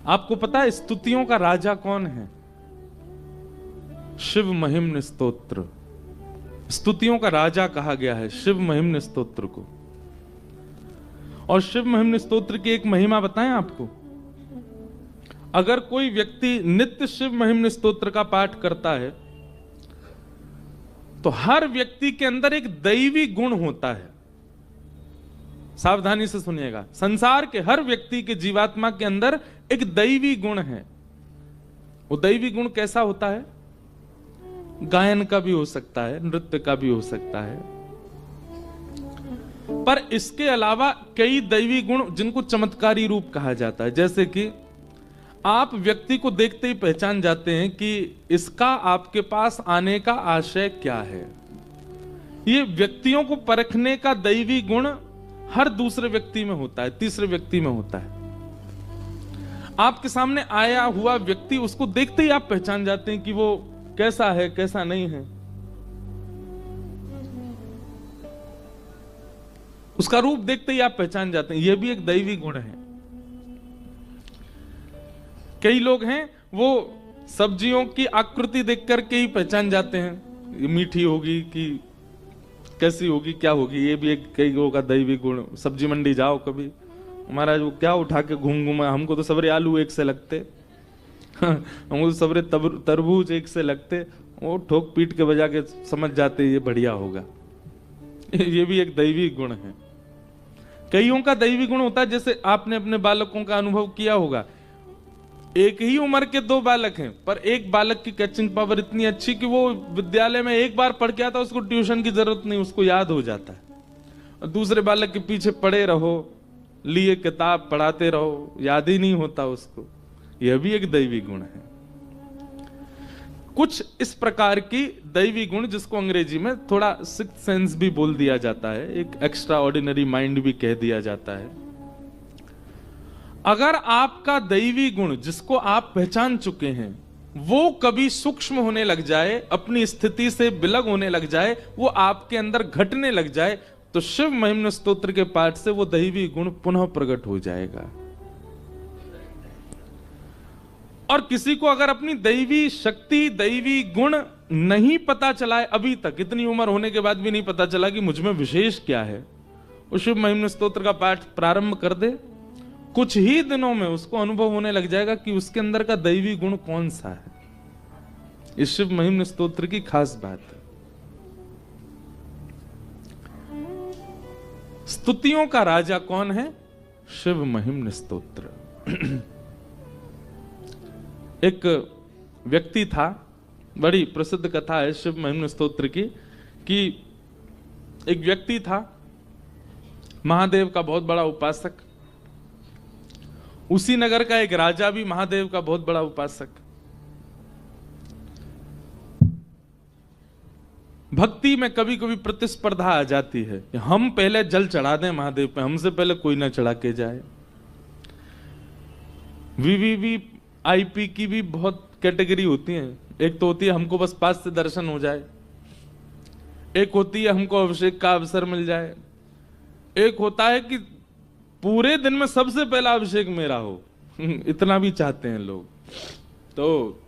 आपको पता है स्तुतियों का राजा कौन है? शिव महिम्न स्तोत्र। स्तुतियों का राजा कहा गया है शिव महिम्न स्तोत्र को। और शिव महिम्न स्तोत्र की एक महिमा बताएं आपको। अगर कोई व्यक्ति नित्य शिव महिम्न स्तोत्र का पाठ करता है तो हर व्यक्ति के अंदर एक दैवी गुण होता है। सावधानी से सुनिएगा, संसार के हर व्यक्ति के जीवात्मा के अंदर एक दैवी गुण है। वो दैवी गुण कैसा होता है? गायन का भी हो सकता है, नृत्य का भी हो सकता है, पर इसके अलावा कई दैवी गुण जिनको चमत्कारी रूप कहा जाता है। जैसे कि आप व्यक्ति को देखते ही पहचान जाते हैं कि इसका आपके पास आने का आशय क्या है। ये व्यक्तियों को परखने का दैवी गुण हर दूसरे व्यक्ति में होता है, तीसरे व्यक्ति में होता है। आपके सामने आया हुआ व्यक्ति, उसको देखते ही आप पहचान जाते हैं कि वो कैसा है, कैसा नहीं है। उसका रूप देखते ही आप पहचान जाते हैं। यह भी एक दैवी गुण है। कई लोग हैं वो सब्जियों की आकृति देख करके ही पहचान जाते हैं, ये मीठी होगी कि कैसी होगी, क्या होगी। ये भी एक कई लोगों का दैवी गुण। सब्जी मंडी जाओ कभी, महाराज वो क्या उठा के घूम घूमा, हमको तो सबरे आलू एक से लगते, हमको तो सबरे तरबूज एक से लगते। वो ठोक पीट के बजा के समझ जाते ये बढ़िया होगा। ये भी एक दैवी गुण है। कईयों का दैवी गुण होता है, जैसे आपने अपने बालकों का अनुभव किया होगा। एक ही उम्र के दो बालक हैं, पर एक बालक की कैचिंग पावर इतनी अच्छी कि वो विद्यालय में एक बार पढ़ के आता, उसको ट्यूशन की जरूरत नहीं, उसको याद हो जाता है। और दूसरे बालक के पीछे पड़े रहो, लिए किताब पढ़ाते रहो, याद ही नहीं होता उसको। यह भी एक दैवी गुण है। कुछ इस प्रकार की दैवी गुण जिसको अंग्रेजी में थोड़ा सिक्स्थ सेंस भी बोल दिया जाता है, एक एक्स्ट्रा ऑर्डिनरी माइंड भी कह दिया जाता है। अगर आपका दैवी गुण जिसको आप पहचान चुके हैं वो कभी सूक्ष्म होने लग जाए, अपनी स्थिति से विलग होने लग जाए, वो आपके अंदर घटने लग जाए, तो शिव महिम्न स्तोत्र के पाठ से वो दैवी गुण पुनः प्रकट हो जाएगा। और किसी को अगर अपनी दैवी शक्ति, दैवी गुण नहीं पता चला है अभी तक, इतनी उम्र होने के बाद भी नहीं पता चला कि मुझ में विशेष क्या है, वो शिव महिम्न स्तोत्र का पाठ प्रारंभ कर दे, कुछ ही दिनों में उसको अनुभव होने लग जाएगा कि उसके अंदर का दैवी गुण कौन सा है। इस शिव महिम्न स्तोत्र की खास बात है। स्तुतियों का राजा कौन है? शिव महिम्न स्तोत्र। एक व्यक्ति था, बड़ी प्रसिद्ध कथा है शिव महिम्न स्तोत्र की, कि एक व्यक्ति था महादेव का बहुत बड़ा उपासक। उसी नगर का एक राजा भी महादेव का बहुत बड़ा उपासक। भक्ति में कभी कभी प्रतिस्पर्धा आ जाती है, हम पहले जल चढ़ा दें महादेव पे, हमसे पहले कोई ना चढ़ा के जाए। वीवीवीआईपी की भी बहुत कैटेगरी होती है। एक तो होती है हमको बस पास से दर्शन हो जाए, एक होती है हमको अभिषेक का अवसर मिल जाए, एक होता है कि पूरे दिन में सबसे पहला अभिषेक मेरा हो। इतना भी चाहते हैं लोग। तो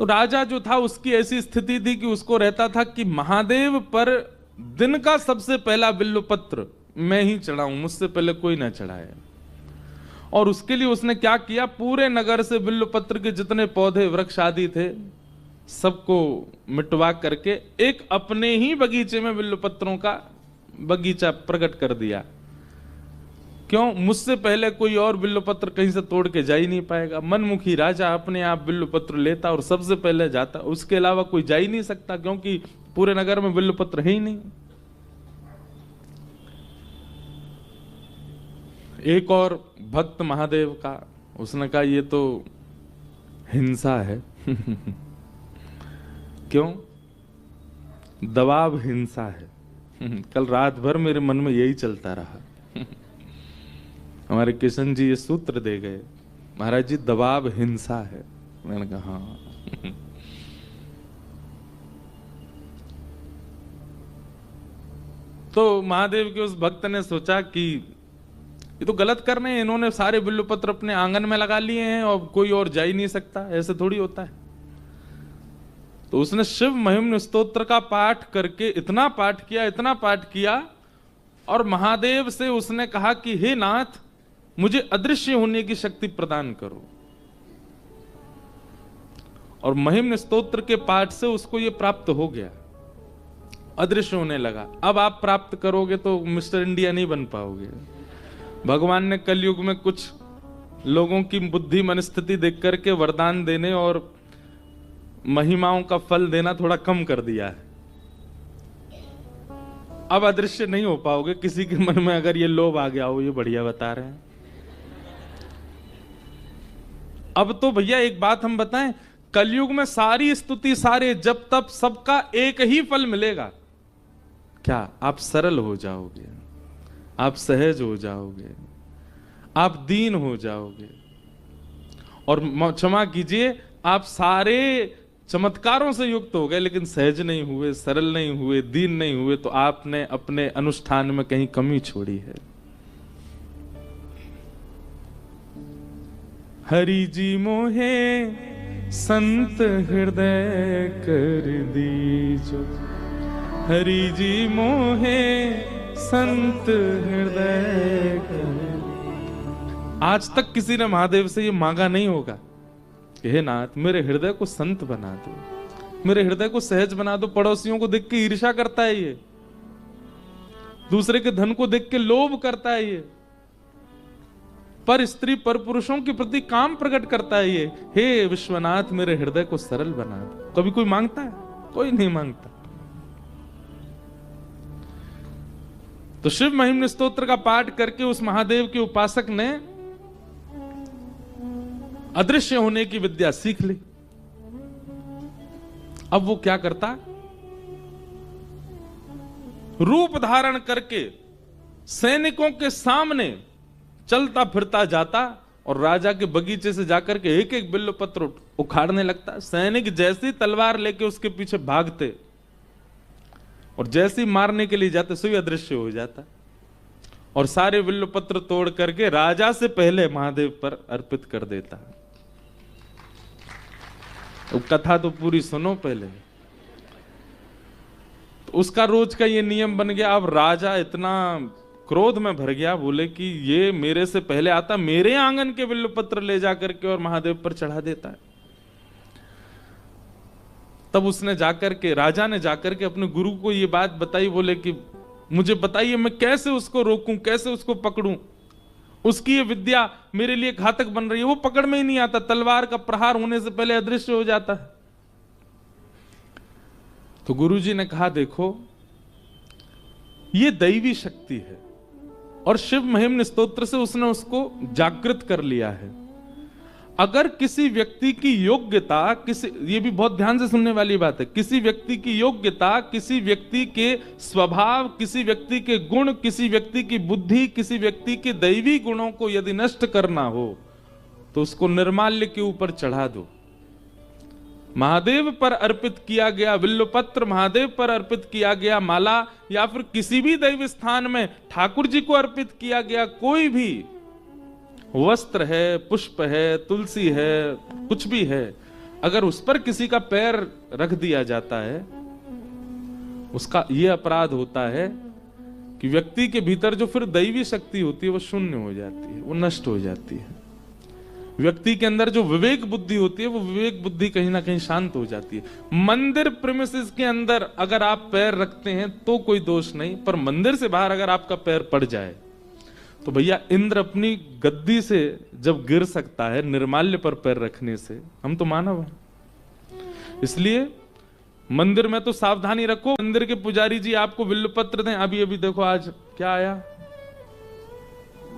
राजा जो था उसकी ऐसी स्थिति थी कि उसको रहता था कि महादेव पर दिन का सबसे पहला बिल्व पत्र मैं ही चढ़ाऊं, मुझसे पहले कोई ना चढ़ाए। और उसके लिए उसने क्या किया, पूरे नगर से बिल्व पत्र के जितने पौधे वृक्ष आदि थे सबको मिटवा करके एक अपने ही बगीचे में बिल्व पत्रों का बगीचा प्रकट कर दिया। क्यों? मुझसे पहले कोई और बिल्व पत्र कहीं से तोड़ के जा ही नहीं पाएगा। मनमुखी राजा अपने आप बिल्व पत्र लेता और सबसे पहले जाता, उसके अलावा कोई जा ही नहीं सकता, क्योंकि पूरे नगर में बिल्व पत्र है ही नहीं। एक और भक्त महादेव का, उसने कहा ये तो हिंसा है। क्यों? दबाव हिंसा है। कल रात भर मेरे मन में यही चलता रहा। हमारे किशन जी ये सूत्र दे गए, महाराज जी दबाव हिंसा है। मैंने कहा हाँ। तो महादेव के उस भक्त ने सोचा कि ये तो गलत कर रहे हैं, इन्होंने सारे बिल्वपत्र अपने आंगन में लगा लिए हैं और कोई और जा ही नहीं सकता, ऐसे थोड़ी होता है। तो उसने शिव महिम्न स्तोत्र का पाठ करके इतना पाठ किया और महादेव से उसने कहा कि हे नाथ, मुझे अदृश्य होने की शक्ति प्रदान करो। और महिम्न स्तोत्र के पाठ से उसको यह प्राप्त हो गया, अदृश्य होने लगा। अब आप प्राप्त करोगे तो मिस्टर इंडिया नहीं बन पाओगे। भगवान ने कलयुग में कुछ लोगों की बुद्धि मनस्थिति देख करके वरदान देने और महिमाओं का फल देना थोड़ा कम कर दिया है। अब अदृश्य नहीं हो पाओगे। किसी के मन में अगर ये लोभ आ गया हो, ये बढ़िया बता रहे हैं। अब तो भैया एक बात हम बताएं, कलयुग में सारी स्तुति, सारे जब तब, सबका एक ही फल मिलेगा। क्या? आप सरल हो जाओगे, आप सहज हो जाओगे, आप दीन हो जाओगे। और क्षमा कीजिए, आप सारे चमत्कारों से युक्त हो गए लेकिन सहज नहीं हुए, सरल नहीं हुए, दीन नहीं हुए, तो आपने अपने अनुष्ठान में कहीं कमी छोड़ी है। हरि जी मोहे संत हृदय कर दीजो, हरि जी मोहे संत हृदय कर। आज तक किसी ने महादेव से ये मांगा नहीं होगा कि हे नाथ, मेरे हृदय को संत बना दो, मेरे हृदय को सहज बना दो। पड़ोसियों को देख के ईर्ष्या करता है ये, दूसरे के धन को देख के लोभ करता है ये, पर स्त्री पर पुरुषों के प्रति काम प्रकट करता है ये। हे विश्वनाथ, मेरे हृदय को सरल बना दो। कभी कोई मांगता है? कोई नहीं मांगता। तो शिव महिम्न स्तोत्र का पाठ करके उस महादेव के उपासक ने अदृश्य होने की विद्या सीख ली। अब वो क्या करता? रूप धारण करके सैनिकों के सामने चलता फिरता जाता और राजा के बगीचे से जाकर के एक एक बिल्वपत्र उखाड़ने लगता। सैनिक जैसी तलवार लेके उसके पीछे भागते और जैसे ही मारने के लिए जाते सो अदृश्य हो जाता और सारे बिल्वपत्र तोड़ करके राजा से पहले महादेव पर अर्पित कर देता। तो कथा तो पूरी सुनो पहले। तो उसका रोज का ये नियम बन गया। अब राजा इतना क्रोध में भर गया, बोले कि ये मेरे से पहले आता, मेरे आंगन के बिल्वपत्र ले जाकर के और महादेव पर चढ़ा देता है। तब उसने जाकर के, राजा ने जाकर के अपने गुरु को ये बात बताई। बोले कि मुझे बताइए मैं कैसे उसको रोकूं, कैसे उसको पकड़ूं, उसकी ये विद्या मेरे लिए घातक बन रही है। वो पकड़ में ही नहीं आता, तलवार का प्रहार होने से पहले अदृश्य हो जाता है। तो गुरुजी ने कहा, देखो ये दैवी शक्ति है और शिव महिम्न स्तोत्र से उसने उसको जागृत कर लिया है। अगर किसी व्यक्ति की योग्यता, ये भी बहुत ध्यान से सुनने वाली बात है, किसी व्यक्ति की योग्यता, किसी व्यक्ति के स्वभाव, किसी व्यक्ति के गुण, किसी व्यक्ति की बुद्धि, किसी व्यक्ति के दैवी गुणों को यदि नष्ट करना हो तो उसको निर्माल्य के ऊपर चढ़ा दो। महादेव पर अर्पित किया गया बिल्वपत्र, महादेव पर अर्पित किया गया माला, या फिर किसी भी दैव स्थान में ठाकुर जी को अर्पित किया गया कोई भी वस्त्र है, पुष्प है, तुलसी है, कुछ भी है, अगर उस पर किसी का पैर रख दिया जाता है, उसका यह अपराध होता है कि व्यक्ति के भीतर जो फिर दैवी शक्ति होती है वो शून्य हो जाती है, वो नष्ट हो जाती है। व्यक्ति के अंदर जो विवेक बुद्धि होती है वो विवेक बुद्धि कहीं ना कहीं शांत हो जाती है। मंदिर प्रेमिसेस के अंदर अगर आप पैर रखते हैं तो कोई दोष नहीं, पर मंदिर से बाहर अगर आपका पैर पड़ जाए तो भैया इंद्र अपनी गद्दी से जब गिर सकता है निर्माल्य पर पैर रखने से, हम तो मानव हैं। इसलिए मंदिर में तो सावधानी रखो। मंदिर के पुजारी जी आपको बिल्वपत्र दें। अभी अभी देखो आज क्या आया,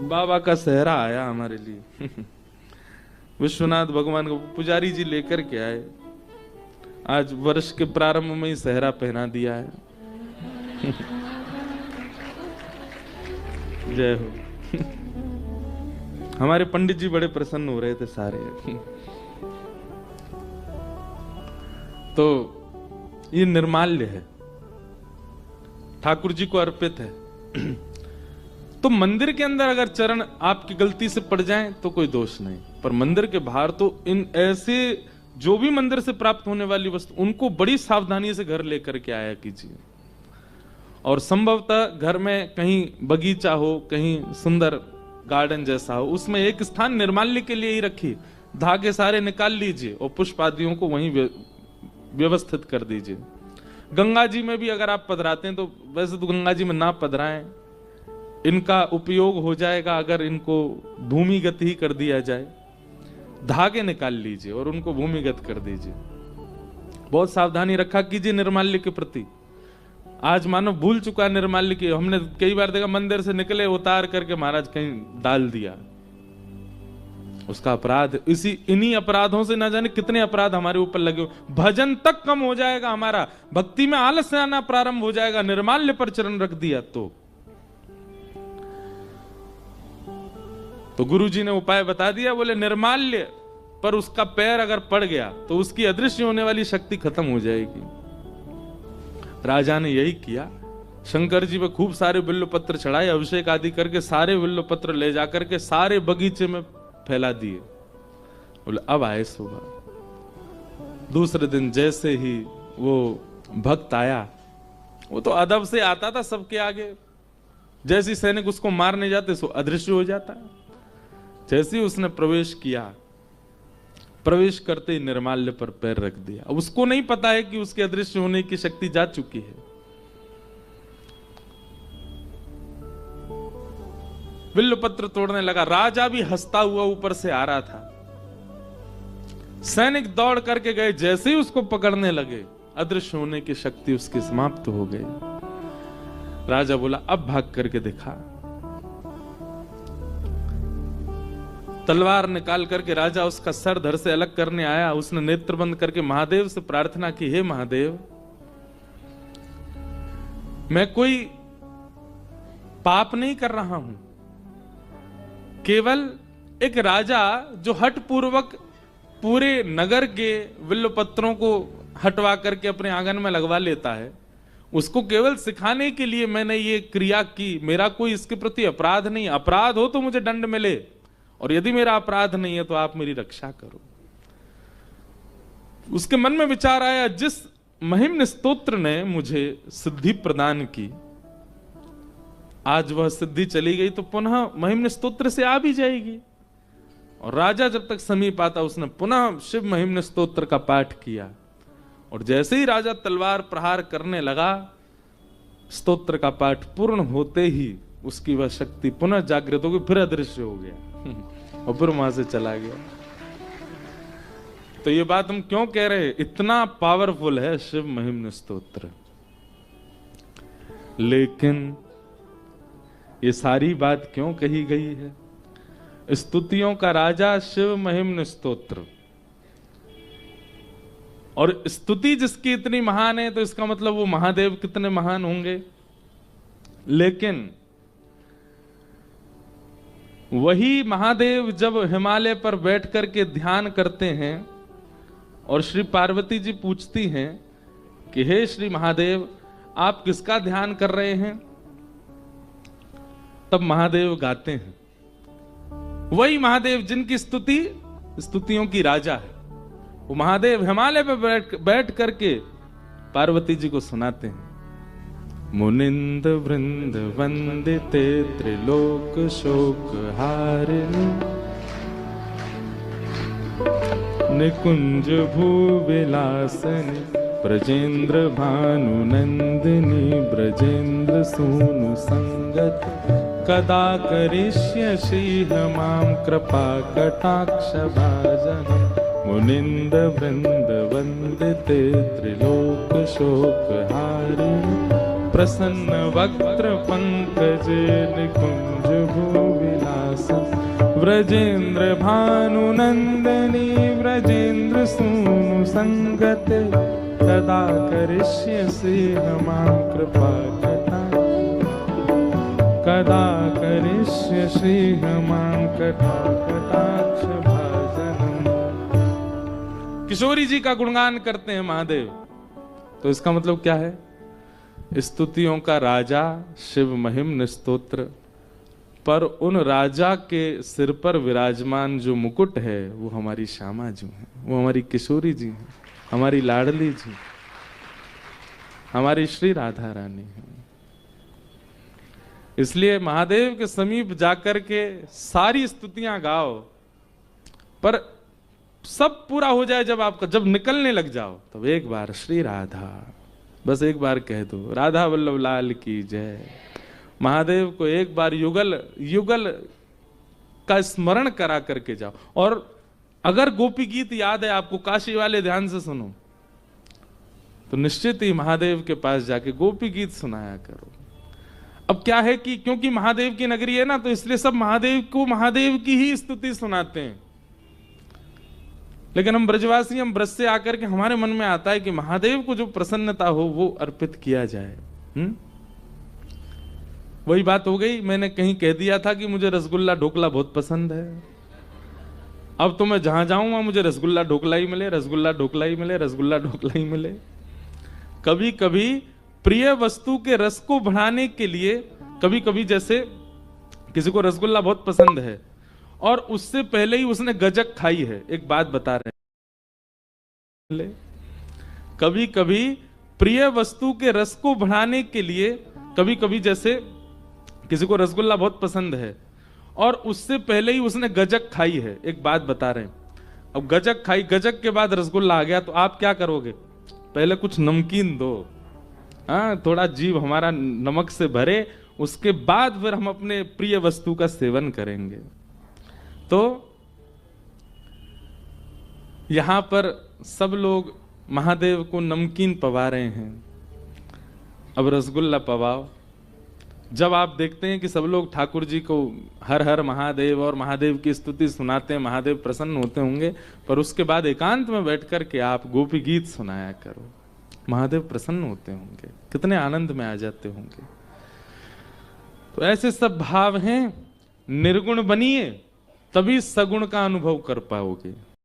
बाबा का सेहरा आया हमारे लिए। विश्वनाथ भगवान को पुजारी जी लेकर के आए, आज वर्ष के प्रारंभ में ही सेहरा पहना दिया है। जय हो। हमारे पंडित जी बड़े प्रसन्न हो रहे थे सारे। तो ये निर्माल्य है, ठाकुर जी को अर्पित है। तो मंदिर के अंदर अगर चरण आपकी गलती से पड़ जाएं तो कोई दोष नहीं, पर मंदिर के बाहर तो इन ऐसे जो भी मंदिर से प्राप्त होने वाली वस्तु उनको बड़ी सावधानी से घर लेकर के आया कीजिए। और संभवतः घर में कहीं बगीचा हो, कहीं सुंदर गार्डन जैसा हो, उसमें एक स्थान निर्माल्य के लिए ही रखिए, धागे सारे निकाल लीजिए और पुष्प आदियों को वहीं व्यवस्थित कर दीजिए। गंगा जी में भी अगर आप पधराते हैं तो वैसे तो गंगा जी में ना पधराएं, इनका उपयोग हो जाएगा अगर इनको भूमिगत ही कर दिया जाए। धागे निकाल लीजिए और उनको भूमिगत कर दीजिए। बहुत सावधानी रखा कीजिए निर्माल्य के प्रति। आज मानो भूल चुका निर्माल्य की, हमने कई बार देखा मंदिर से निकले उतार करके महाराज कहीं डाल दिया, उसका अपराध। इन्हीं अपराधों से ना जाने कितने अपराध हमारे ऊपर लगे हो। भजन तक कम हो जाएगा हमारा, भक्ति में आलस आना प्रारंभ हो जाएगा, निर्माल्य पर चरण रख दिया तो गुरु जी ने उपाय बता दिया, बोले निर्माल्य पर उसका पैर अगर पड़ गया तो उसकी अदृश्य होने वाली शक्ति खत्म हो जाएगी। राजा ने यही किया, शंकर जी पे खूब सारे बिल्व पत्र चढ़ाए, अभिषेक आदि करके सारे बिल्व पत्र ले जाकर के सारे बगीचे में फैला दिए। बोले अब आए सुबह। दूसरे दिन जैसे ही वो भक्त आया, वो तो अदब से आता था सबके आगे, जैसे सैनिक उसको मारने जाते सो अदृश्य हो जाता। जैसे ही उसने प्रवेश किया, प्रवेश करते ही निर्माल्य पर पैर रख दिया। अब उसको नहीं पता है कि उसके अदृश्य होने की शक्ति जा चुकी है। बिल्व पत्र तोड़ने लगा, राजा भी हंसता हुआ ऊपर से आ रहा था। सैनिक दौड़ करके गए, जैसे ही उसको पकड़ने लगे अदृश्य होने की शक्ति उसकी समाप्त हो गई। राजा बोला अब भाग करके दिखा। तलवार निकाल करके राजा उसका सर धड़ से अलग करने आया। उसने नेत्र बंद करके महादेव से प्रार्थना की, हे महादेव, मैं कोई पाप नहीं कर रहा हूं, केवल एक राजा जो हठ पूर्वक पूरे नगर के बिल्व पत्रों को हटवा करके अपने आंगन में लगवा लेता है, उसको केवल सिखाने के लिए मैंने ये क्रिया की। मेरा कोई इसके प्रति अपराध नहीं। अपराध हो तो मुझे दंड मिले, और यदि मेरा अपराध नहीं है तो आप मेरी रक्षा करो। उसके मन में विचार आया, जिस महिम्न स्तोत्र ने मुझे सिद्धि प्रदान की, आज वह सिद्धि चली गई तो पुनः महिम्न स्तोत्र से आ भी जाएगी। और राजा जब तक समीप आता उसने पुनः शिव महिम्न स्तोत्र का पाठ किया, और जैसे ही राजा तलवार प्रहार करने लगा, स्तोत्र का पाठ पूर्ण होते ही उसकी वह शक्ति पुनः जागृत हो गई, फिर अदृश्य हो गया और फिर वहां से चला गया। तो ये बात हम क्यों कह रहे हैं, इतना पावरफुल है शिव महिम्न स्तोत्र। लेकिन ये सारी बात क्यों कही गई है? स्तुतियों का राजा शिव महिम्न स्तोत्र, और स्तुति जिसकी इतनी महान है तो इसका मतलब वो महादेव कितने महान होंगे। लेकिन वही महादेव जब हिमालय पर बैठ करके ध्यान करते हैं और श्री पार्वती जी पूछती हैं कि हे श्री महादेव, आप किसका ध्यान कर रहे हैं, तब महादेव गाते हैं। वही महादेव जिनकी स्तुति स्तुतियों की राजा है, वो महादेव हिमालय पर बैठ करके पार्वती जी को सुनाते हैं। मुनिंद वृंद वंदिते त्रिलोक शोक हारिणी, निकुंज भूविलासनि, ब्रजेंद्र भानु नंदिनी, ब्रजेंद्र सूनु संगत, कदा करिष्यसि मां कृपा कटाक्ष भाजनम्। मुनिंद वृंद वंदिते त्रिलोक शोक हारिणी, प्रसन्न वक्त्र पंकज, निकुंज भूविलास, व्रजेंद्र भानु नंदनी, व्रजेंद्र सूनु संगत, कदा करिष्यसि मां कृपा कटाक्ष, कदा करिष्यसि मां कटाक्ष भाजनम्। किशोरी जी का गुणगान करते हैं महादेव, तो इसका मतलब क्या है? स्तुतियों का राजा शिव महिम्न स्तोत्र, पर उन राजा के सिर पर विराजमान जो मुकुट है वो हमारी श्यामा जी हैं, वो हमारी किशोरी जी हैं, हमारी लाडली जी, हमारी श्री राधा रानी है। इसलिए महादेव के समीप जाकर के सारी स्तुतियां गाओ, पर सब पूरा हो जाए जब आपका, जब निकलने लग जाओ तब एक बार श्री राधा, बस एक बार कह दो, राधा वल्लभ लाल की जय। महादेव को एक बार युगल युगल का स्मरण करा करके जाओ। और अगर गोपी गीत याद है आपको, काशी वाले ध्यान से सुनो, तो निश्चित ही महादेव के पास जाके गोपी गीत सुनाया करो। अब क्या है कि क्योंकि महादेव की नगरी है ना, तो इसलिए सब महादेव को महादेव की ही स्तुति सुनाते हैं। लेकिन हम ब्रजवासी, हम ब्रज से आकर के हमारे मन में आता है कि महादेव को जो प्रसन्नता हो वो अर्पित किया जाए। वही बात हो गई, मैंने कहीं कह दिया था कि मुझे रसगुल्ला ढोकला बहुत पसंद है। अब तो मैं जहां जाऊं वहां मुझे रसगुल्ला ढोकला ही मिले, रसगुल्ला ढोकला ही मिले, रसगुल्ला ढोकला ही मिले। कभी कभी प्रिय वस्तु के रस को बढ़ाने के लिए, कभी कभी जैसे किसी को रसगुल्ला बहुत पसंद है और उससे पहले ही उसने गजक खाई है, एक बात बता रहे हैं, कभी कभी प्रिय वस्तु के रस को बढ़ाने के लिए, कभी कभी जैसे किसी को रसगुल्ला बहुत पसंद है और उससे पहले ही उसने गजक खाई है, एक बात बता रहे हैं। अब गजक खाई, गजक के बाद रसगुल्ला आ गया, तो आप क्या करोगे? पहले कुछ नमकीन दो, हाँ, थोड़ा जीभ हमारा नमक से भरे, उसके बाद फिर हम अपने प्रिय वस्तु का सेवन करेंगे। तो यहां पर सब लोग महादेव को नमकीन पवा रहे हैं, अब रसगुल्ला पवाओ। जब आप देखते हैं कि सब लोग ठाकुर जी को हर हर महादेव और महादेव की स्तुति सुनाते हैं, महादेव प्रसन्न होते होंगे, पर उसके बाद एकांत में बैठ कर के आप गोपी गीत सुनाया करो, महादेव प्रसन्न होते होंगे, कितने आनंद में आ जाते होंगे। तो ऐसे सब भाव हैं, निर्गुण बनिए तभी सगुण का अनुभव कर पाओगे।